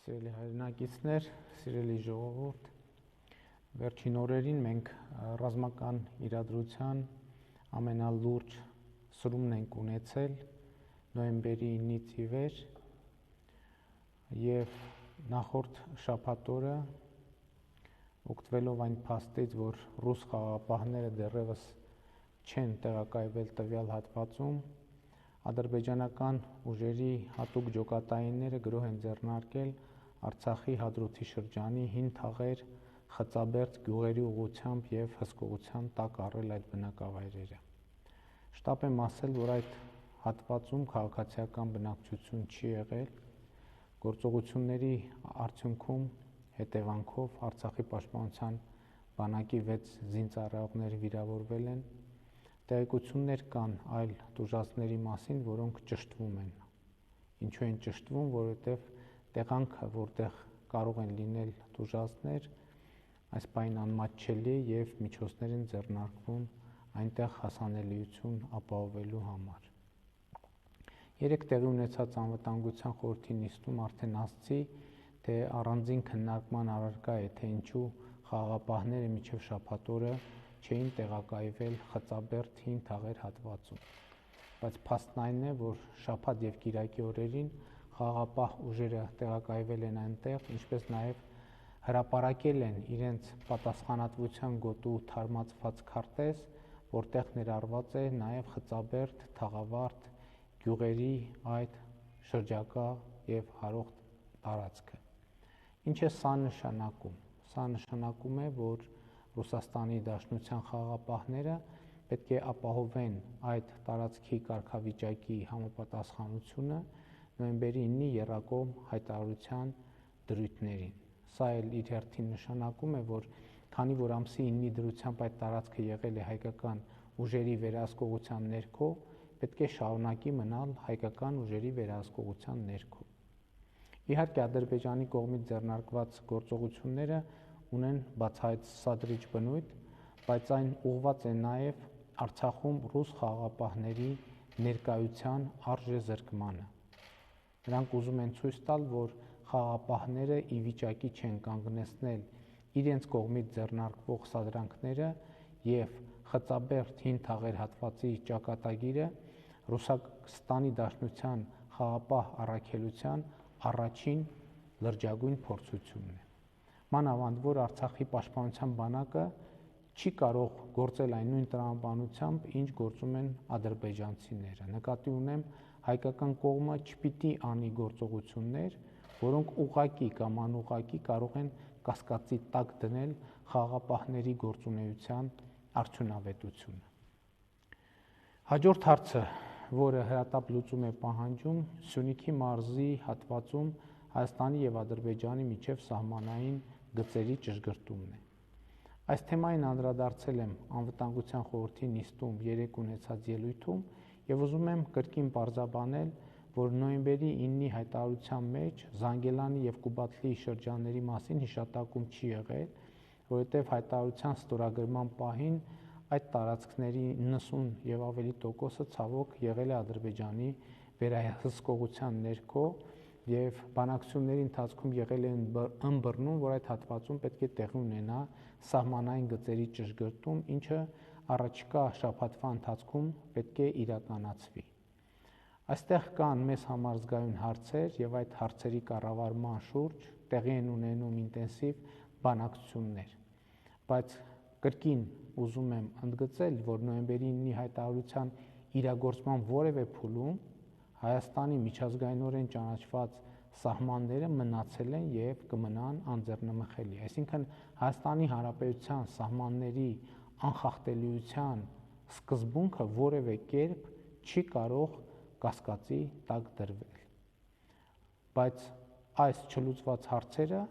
Սիրելի հայրենակիցներ, սիրելի ժողովուրդ, վերջին օրերին մենք ռազմական իրադրության ամենալուրջ սրումն ենք ունեցել նոյեմբերի 9-ից ի վեր եւ նախորդ շաբաթ օրը օգտվելով այն փաստից, որ ռուս խաղաղապահները դեռևս չեն տեղակայվել տվյալ հատվածում, ադրբեջանական ուժերի հատուկ ջոկատայինները գրոհ են ձեռնարկել Արցախի Հադրութի շրջանի հին թաղեր Խծաբերդ գյուղերի ուղղությամբ եւ հսկողության տակ առել այդ բնակավայրերը։ Շտապ եմ ասել, որ այդ հատվածում քաղաքացիական բնակչություն չի եղել։ Գործողությունների արդյունքում հետևանքով Արցախի պաշտպանության բանակի 6 զինծառայողներ վիրավորվել են։ Տեղեկություններ կան այլ տուժածների մասին, որոնք ճշտվում են։ Ինչու են ճշտվում, որովհետեւ տեղանքը, որտեղ կարող են լինել տուժածներ, այս պայն անմատչելի է եւ միջոցներ են ձեռնարկվում այնտեղ հասանելիություն ապահովելու համար։ Երեք տեղի ունեցած անվտանգության խորհրդի նիստում արդեն ասացի, թե առանձին քննարկման առարկա է, թե ինչու խաղաղապահները մինչև շաբաթ օրը չէին տեղակայվել Խծաբերդ հին թաղեր հատվածում։ Բայց փաստն այն է, որ շաբաթ եւ կիրակի օրերին խաղաղապահ ուժերը տեղակայվել են այնտեղ, ինչպես նաև հրապարակել են իրենց պատասխանատվության գոտու թարմացված քարտեզ, որտեղ ներառված է նաև Խծաբերդ, Թաղավարտ գյուղերի այդ շրջակա եւ հարող տարածքը։ Ինչ է սա նշանակում։ Սա նշանակում է, որ Ռուսաստանի Դաշնության խաղաղապահները պետք է ապահովեն այդ տարածքի կարգավիճակի համապատասխանությունը նոյեմբերի 9-ի եռակողմ հայտարարության դրույթներին։ Սա էլ իր հերթին նշանակում է, որ քանի որ ամսի 9-ի դրությամբ այդ տարածքը եղել է հայկական ուժերի վերահսկողության ներքո, պետք է շարունակի մնալ հայկական ուժերի վերահսկողության ներքո։ Իհարկե Ադրբեջանի կողմից ձեռնարկված գործողությունները ունեն բացահայտсадрիչ բնույթ, բայց այն ուղղված է նաև Արցախում ռուս խաղաղապահների ներկայության արժեզրկմանը։ Նրանք ուզում են ցույց տալ, որ խաղաղապահները ի վիճակի չեն կանգնեցնել իրենց կողմից ձեռնարկվող սադրանքները եւ Խծաբերդ հին թաղեր հատվածի ճակատագիրը Ռուսաստանի Դաշնության խաղաղապահ առաքելության առաջին լրջագույն փորձությունն է։ Մանավանդ որ Արցախի պաշտպանության բանակը չի կարող գործել այն նույն տրամաբանությամբ, ինչ գործում են ադրբեջանցիները։ Նկատի ունեմ հայկական կողմը չպիտի անի գործողություններ, որոնք ուղղակի կամ անուղղակի կարող են կասկածի տակ դնել խաղաղապահների գործունեության արդյունավետությունը։ Հաջորդ հարցը, որը հրատապ լուծում է պահանջում, Սյունիքի մարզի հատվածում Հայաստանի եւ Ադրբեջանի միջև սահմանային գծերի ճշգրտումն է։ Այս թեմային անդրադարձել եմ անվտանգության խորհրդի նիստում երեք ունեցած ելույթում եւ ուզում եմ կրկին պարզաբանել, որ նոյեմբերի 9-ի հայտարարության մեջ Զանգելանի եւ Կուբատլի շրջանների մասին հիշատակում չի եղել, որովհետեւ հայտարարության ստորագրման պահին այդ տարածքների 90 եւ ավելի տոկոսը ցավոք եղել է Ադրբեջանի վերահսկողության ներքո եւ բանակցությունների ընթացքում եղել է ըմբռնում, որ այդ հատվածում պետք է տեղի ունենա սահմանային գծերի ճշգրտում, ինչը առաջիկա շաբաթվա ընթացքում պետք է իրականացվի։ Այստեղ կան մեզ համար զգայուն հարցեր եւ այդ հարցերի կառավարման շուրջ տեղի են ունենում ինտենսիվ բանակցություններ։ Բայց կրկին ուզում եմ ընդգծել, որ նոյեմբերի 9-ի հայտարարության իրագործման որևէ փուլում Հայաստանի միջազգայինորեն ճանաչված սահմանները մնացել են եւ կմնան անձեռնմխելի։ Այսինքն Հայաստանի Հանրապետության սահմանների անխախտելիության սկզբունքը որևէ կերպ չի կարող կասկածի տակ դրվել։ Բայց այս չլուծված հարցերը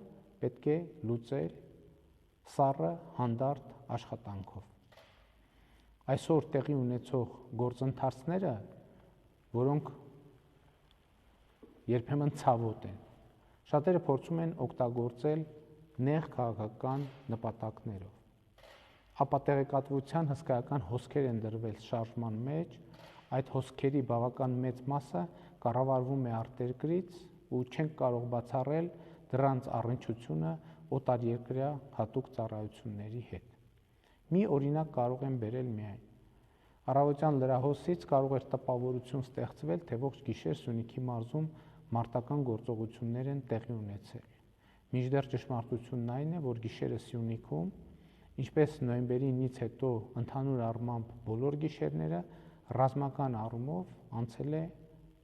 պետք է լուծել սառը հանդարտ աշխատանքով։ Այսօր տեղի ունեցող գործընթացները, որոնք երբեմն ցավոտ են, շատերը փորձում են օգտագործել նեղ քաղաքական նպատակներով։ Ապա տեղեկատվության հսկայական հոսքեր են դրվել շարժման մեջ, այդ հոսքերի բավական մեծ մասը կառավարվում է արտերկրից ու չենք կարող բացառել դրանց առնչությունը օտարերկրյա հատուկ ծառայությունների հետ։ Մի օրինակ կարող եմ բերել միայն։ Առավոտյան լրահոսից կարող էր տպավորություն ստեղծվել, թե ողջ գիշեր Սյունիքի մարզում մարտական գործողություններ են տեղի ունեցել։ Մինչդեռ ճշմարտությունն այն է, որ գիշերը Սյունիքում, ինչպես նոյեմբերի 9-ից հետո ընդհանուր առմամբ բոլոր գիշերները, ռազմական առումով անցել է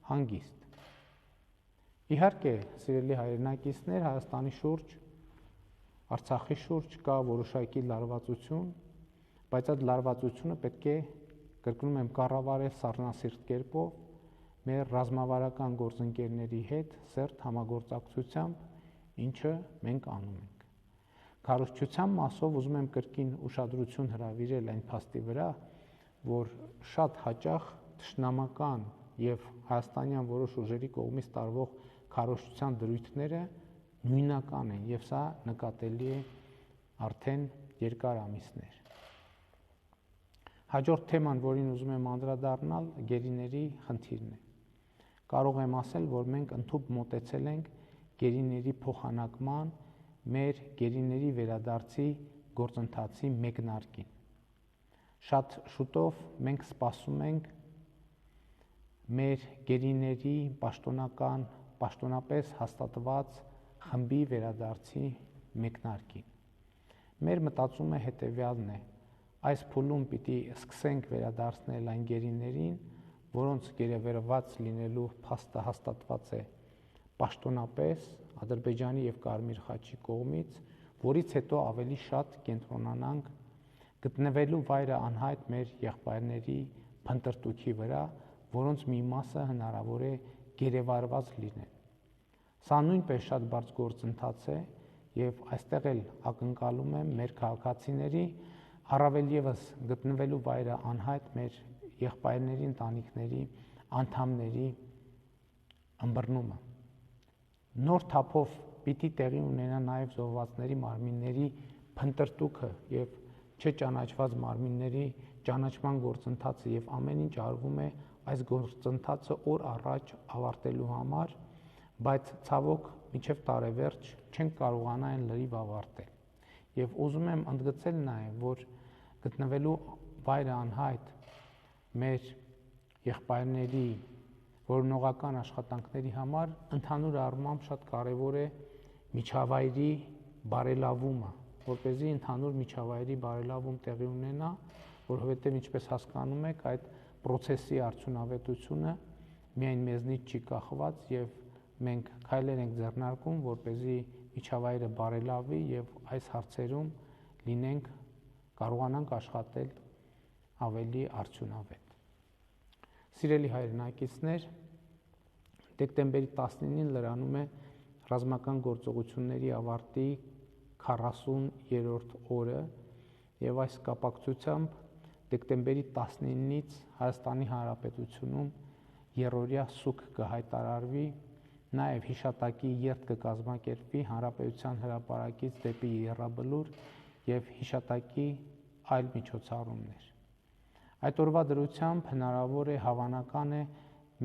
հանգիստ։ Իհարկե, սիրելի հայրենակիցներ, Հայաստանի շուրջ, Արցախի շուրջ կա որոշակի լարվածություն, բայց այդ լարվածությունը պետք է, կրկնում եմ, կառավարել սառնասիրտ կերպով մեր ռազմավարական գործընկերների հետ սերտ համագործակցությամբ, ինչը մենք անում ենք։ Քարոզչության մասով ուզում եմ կրկին ուշադրություն հրավիրել այն փաստի վրա, որ շատ հաճախ թշնամական եւ հայաստանյան որոշ ուժերի կողմից տարվող քարոզչության դրույթները նույնական են եւ սա նկատելի է արդեն երկար ամիսներ։ Հաջորդ թեման, որին ուզում եմ անդրադառնալ, գերիների խնդիրն է։ Կարող եմ ասել, որ մենք ընդհուպ մոտեցել ենք գերիների փոխանակման, մեր գերիների վերադարձի գործընթացի մեկնարկին։ Շատ շուտով մենք սպասում ենք մեր գերիների պաշտոնապես հաստատված խմբի վերադարձի մեկնարկին։ Մեր մտածումը հետևյալն է. այս փուլում պիտի սկսենք վերադարձնել այն գերիներին, որոնց գերեվերված լինելու փաստը հաստատված է պաշտոնապես Ադրբեջանի եւ Կարմիր խաչի կողմից, որից հետո ավելի շատ կենտրոնանանք գտնվելու վայրը անհայտ մեր եղբայրների փնտրտուքի վրա, որոնց մի մասը հնարավոր է գերեվարված լինեն։ Սա նույնպես շատ բարձ գործընթաց է եւ այստեղ էլ ակնկալում եմ մեր քաղաքացիների առավել եւս գտնվելու վայրը անհայտ մեր եղբայրների ընտանիքների անդամների ըմբռնումը։ Նոր թափով պիտի տեղի ունենա նաեւ զոհվածների մարմինների փնտրտուքը եւ չճանաչված մարմինների ճանաչման գործընթացը եւ ամեն ինչ արվում է այս գործընթացը օր առաջ ավարտելու համար, բայց ցավոք մինչև տարեվերջ չենք կարողանա այն լրիվ ավարտել։ Եվ ուզում եմ ընդգծել նաև, որ գտնվելու վայրը անհայտ մեր եղբայրների որոնողական աշխատանքների համար ընդհանուր առմամբ շատ կարևոր է միջավայրի բարելավումը, որպեսզի ընդհանուր միջավայրի բարելավում տեղի ունենա, որովհետև ինչպես հասկանում եք, այդ պրոցեսի արդյունավետությունը միայն մեզնից չի կախված եւ մենք քայլեր ենք ձեռնարկում, որպեսզի միջավայրը բարելավի եւ այս հարցերում լինենք կարողանանք աշխատել ավելի արդյունավետ։ Սիրելի հայրենակիցներ, դեկտեմբերի 19-ին լրանում է ռազմական գործողությունների ավարտի 40-րդ օրը եւ այս կապակցությամբ դեկտեմբերի 19-ից Հայաստանի Հանրապետությունում երրորդյա սուկ կհայտարարվի, նաև հիշատակի երթ կկազմակերպվի Հանրապետության հրապարակից դեպի Եռաբլուր եւ հիշատակի այլ միջոցառումներ։ Այդ օրվա դրությամբ հնարավոր է հավանական է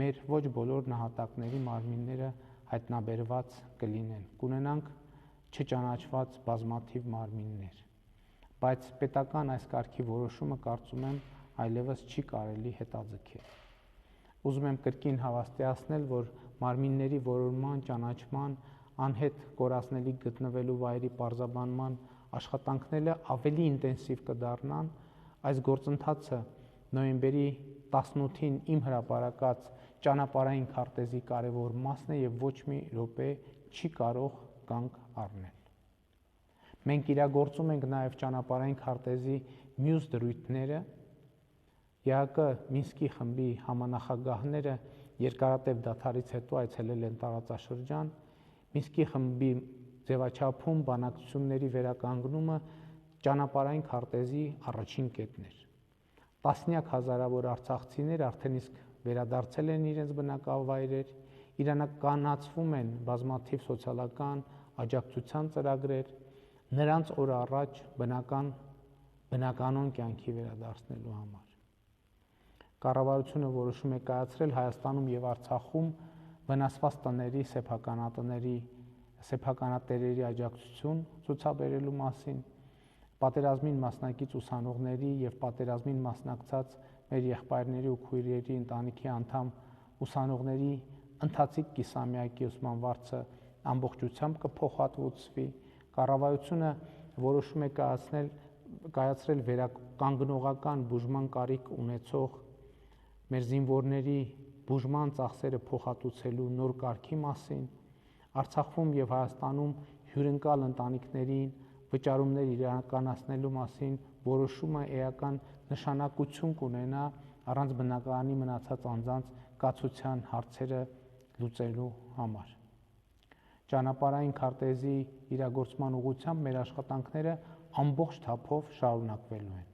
մեր ոչ բոլոր նահատակների մարմինները հայտնաբերված կլինեն, կունենանք չճանաչված բազմաթիվ մարմիններ, բայց պետական այս կարգի որոշումը կարծում եմ այլևս չի կարելի հետաձգել։ Ուզում եմ կրկին հավաստիացնել, որ մարմինների որոնման, ճանաչման, անհետ կորածների գտնվելու վայրի պարզաբանման աշխատանքները ավելի ինտենսիվ կդառնան, այս գործընթացը նոյեմբերի 18-ին իմ հրապարակած ճանապարհային քարտեզի կարևոր մասն է եւ ոչ մի րոպե չի կարող կանգ առնել։ Մենք իրագործում ենք նաեւ ճանապարհային քարտեզի մյուս դրույթները, ԵԱԿ Մինսկի խմբի համանախագահները երկարատև դադարից հետո այցելել են տարածաշրջան, Մինսկի խմբի ձևաչափում բանակցությունների վերականգնումը ճանապարհային քարտեզի առաջին կետն էր։ Տասնյակ հազարավոր արցախցիներ արդեն իսկ վերադարձել են իրենց բնակավայրեր, իրանականացվում են բազմաթիվ սոցիալական աջակցության ծրագրեր, նրանց օր առաջ բնականon կյանքի վերադարձնելու համար։ Կառավարությունը որոշում է կայացրել Հայաստանում եւ Արցախում վնասված տների, սեփականատների սեփականատերերի աջակցություն ցուցաբերելու մասին, պատերազմին մասնակից ուսանողների եւ պատերազմին մասնակցած մեր եղբայրների ու քույրերի ընտանիքի անդամ ուսանողների ընթացիկ կիսամյակի ուսման վարձը ամբողջությամբ կփոխհատուցվի, կառավարությունը որոշում է կայացրել վերականգնողական բուժման կարիք ունեցող մեր զինվորների բուժման ծախսերը փոխհատուցելու նոր կարգի մասին, Արցախում եւ Հայաստանում հյուրընկալ ընտանիքներին վճարումներ իրականացնելու մասին որոշումը էական նշանակություն կունենա առանց բնակարանի մնացած անձանց կացության հարցերը լուծելու համար։ Ճանապարհային քարտեզի իրագործման ուղղությամբ մեր աշխատանքները ամբողջ թափով շարունակվելու են։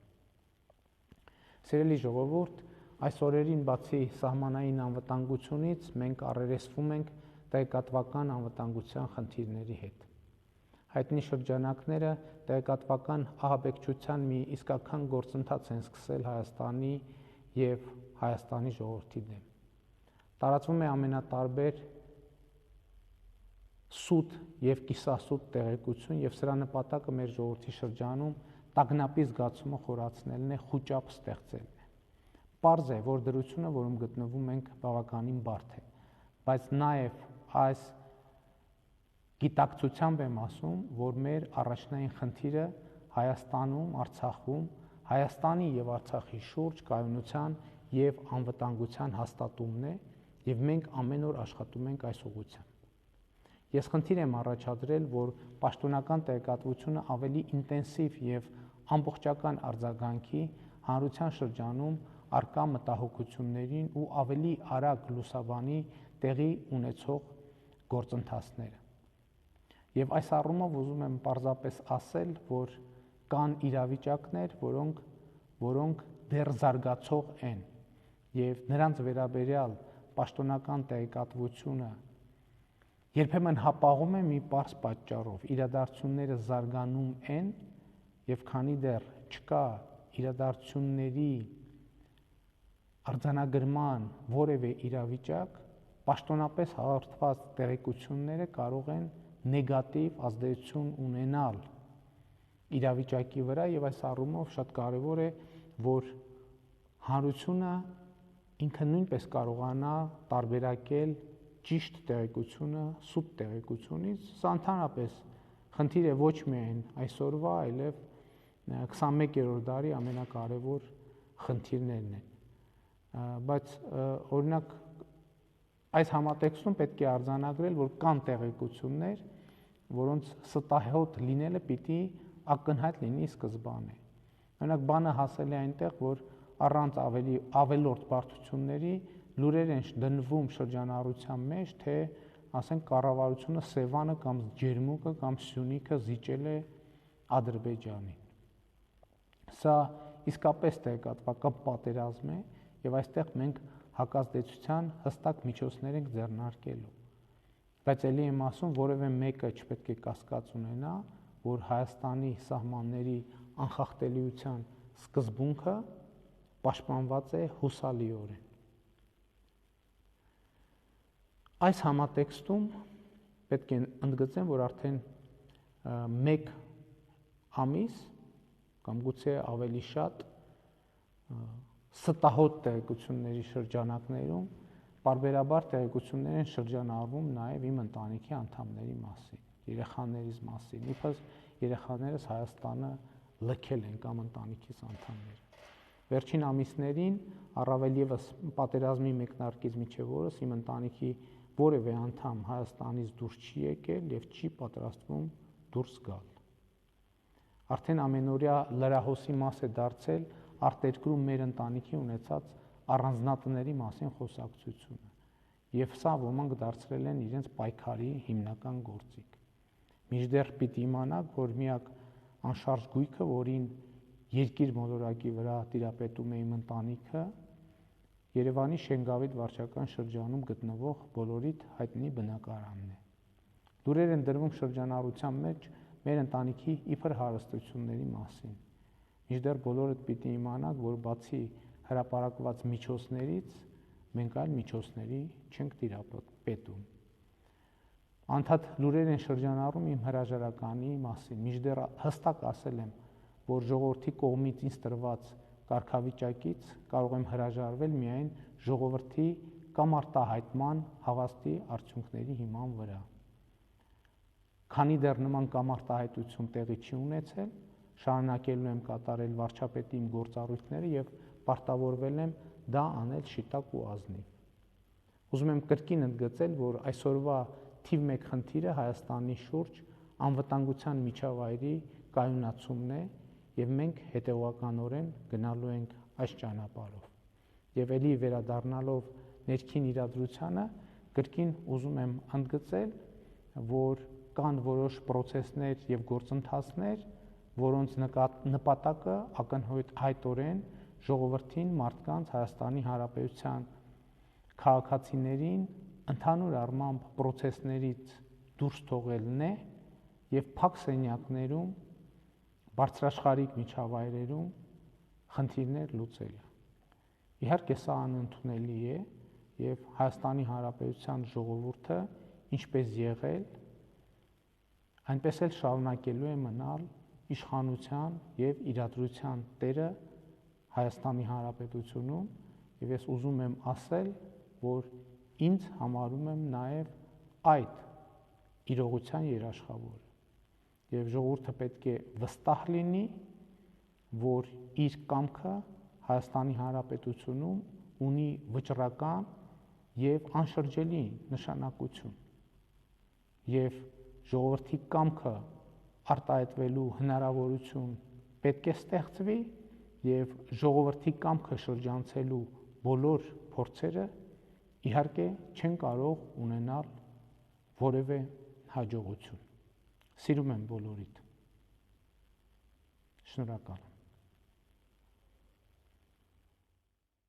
Սիրելի ժողովուրդ, այս օրերին բացի սահմանային անվտանգությունից մենք առերեսվում ենք տեղեկատվական անվտանգության խնդիրների հետ։ Հայտնի շրջանակները տեղեկատվական ահաբեկչության մի իսկական գործընթաց են սկսել Հայաստանի եւ Հայաստանի ժողովրդի դեմ։ Տարածվում է ամենատարբեր սուտ եւ կիսասուտ տեղեկություն եւ սրա նպատակը մեր ժողովրդի շրջանում տագնապի զգացումը խորացնելն է, խուճապ ստեղծելն է։ Պարզ է, որ դրությունը, որում գտնվում ենք, բավականին բարդ է, բայց նաեւ այս գիտակցությամբ եմ ասում, որ մեր առաջնային խնդիրը Հայաստանում, Արցախում, Հայաստանի եւ Արցախի շուրջ կայունության եւ անվտանգության հաստատումն է եւ մենք ամեն օր աշխատում ենք այս ուղղությամբ։ Ես խնդիր եմ առաջադրել, որ պաշտոնական տեղեկատվությունը ավելի ինտենսիվ եւ ամբողջական արձագանքի հանրության շրջանում արկա մտահոգություններին ու ավելի արագ լուսաբանի տեղի ունեցող գործընթացները։ Եվ այս առումով ուզում եմ պարզապես ասել, որ կան իրավիճակներ, որոնք դեռ զարգացող են եւ նրանց վերաբերյալ պաշտոնական տեղեկատվությունը երբեմն հապաղում է մի պարզ պատճառով, իրադարձությունները զարգանում են եւ քանի դեռ չկա իրադարձությունների արձանագրման որևէ իրավիճակ, պաշտոնապես հաղորդված տեղեկությունները կարող են նեգատիվ ազդեցություն ունենալ իրավիճակի վրա եւ այս առումով շատ կարեւոր է, որ հանրությունը ինքը նույնպես կարողանա տարբերակել ճիշտ տեղեկությունը սուտ տեղեկությունից, սա ընդհանրապես խնդիր է ոչ միայն այսօրվա, այլև 21-րդ դարի ամենակարևոր խնդիրներն են։ Բայց օրինակ այս համատեքստում պետք է արձանագրել, որ կան տեղեկություններ, որոնց ստահոդ լինելը պիտի ակնհայտ լինի սկզբանե։ Օրինակ բանը հասել է այնտեղ, որ առանց ավելորդ բարդությունների լուրեր են դնվում շրջանառության մեջ, թե ասենք կառավարությունը Սևանը կամ Ջերմուկը կամ Սյունիքը զիջել է Ադրբեջանին։ Սա իսկապես տեղեկատվական պատերազմ է եւ այստեղ մենք հակազդեցության հստակ միջոցներ ենք ձեռնարկելու։ Բայց ելի եմ ասում, որևէ մեկը չպետք է կասկած ունենա, որ Հայաստանի սահմանների անխախտելիության սկզբունքը պաշտպանված է հուսալիորեն։ Այս համատեքստում պետք է ընդգծեմ, որ արդեն 1 ամիս կամ գուցե ավելի շատ ստահոդ տեղեկությունների շրջանակներում պարբերաբար տեղեկություններ են շրջանառվում նաև իմ ընտանիքի անդամների մասին, երեխաներիս մասին, իբր երեխաներս Հայաստանը լքել են կամ ընտանիքիս անդամները։ Վերջին ամիսներին առավել եւս պատերազմի մեկնարկից մինչև օրս իմ ընտանիքի որևէ անդամ Հայաստանից դուրս չի եկել եւ չի պատրաստվում դուրս գալ։ Արդեն ամենօրյա լրահոսի մաս է դարձել արտերկրում մեր ընտանիքի ունեցած առանձնատների մասին խոսակցությունը եւ սա ոմանք դարձրել են իրենց պայքարի հիմնական գործիք։ Մինչդեռ պիտի իմանաք, որ միակ անշարժ գույքը, որին երկիր մոլորակի վրա տիրապետում է իմ ընտանիքը, Երևանի Շենգավիթ վարչական շրջանում գտնվող բոլորիդ հայտնի բնակարանն է։ Լուրեր են դրվում շրջանառության մեջ մեր ընտանիքի իբր հարստությունների մասին։ Մինչդեռ բոլորդ պիտի իմանաք, որ բացի հրապարակված միջոցներից մենք այլ միջոցների չենք տիրապետում։ Անդադ լուրեր են շրջանառում իմ հրաժարականի մասին, մինչդեռ հստակ ասել եմ, որ ժողովրդի կողմից ինձ տրված կարգավիճակից կարող եմ հրաժարվել միայն ժողովրդի կամ արտահայտման հավաստի արդյունքների հիման վրա։ Քանի դեռ նման կամ արտահայտություն տեղի չի ունեցել, շարունակելու եմ կատարել վարչապետի իմ գործառույթները եւ պարտավորվել եմ դա անել շիտակ ու ազնիվ։ Ուզում եմ կրկին ընդգծել, որ այսօրվա թիվ 1 խնդիրը Հայաստանի շուրջ անվտանգության միջավայրի կայունացումն է եւ մենք հետեւականորեն գնալու ենք այս ճանապարհով։ Եվ ելի վերադառնալով ներքին իրադրությանը, կրկին ուզում եմ ընդգծել, որ կան որոշ process-ներ եւ գործընթացներ, որոնց նպատակը ակնհայտորեն ժողովրդին, մարդկանց, Հայաստանի Հանրապետության քաղաքացիներին ընդհանուր առմամբ process-ներից դուրս թողելն է եւ փակ սենյակներում, բարձրաշխարհիկ միջավայրերում խնդիրներ լուծելը։ Իհարկե սա անընդունելի է եւ Հայաստանի Հանրապետության ժողովուրդը ինչպես եղել, այնպես էլ շարունակելու է մնալ իշխանության եւ իրադրության տերը Հայաստանի Հանրապետությունում եւ ես ուզում եմ ասել, որ ինձ համարում եմ նաև այդ իրողության երաշխավորը եւ ժողովուրդը պետք է վստահ լինի, որ իր կամքը Հայաստանի Հանրապետությունում ունի վճռական եւ անշրջելի նշանակություն եւ ժողովրդի կամքը արտահայտվելու հնարավորություն պետք է ստեղծվի եւ ժողովրդի կամքը շրջանցելու բոլոր փորձերը իհարկե չեն կարող ունենալ որևէ հաջողություն։ Սիրում եմ բոլորիդ։ Շնորհակալ եմ։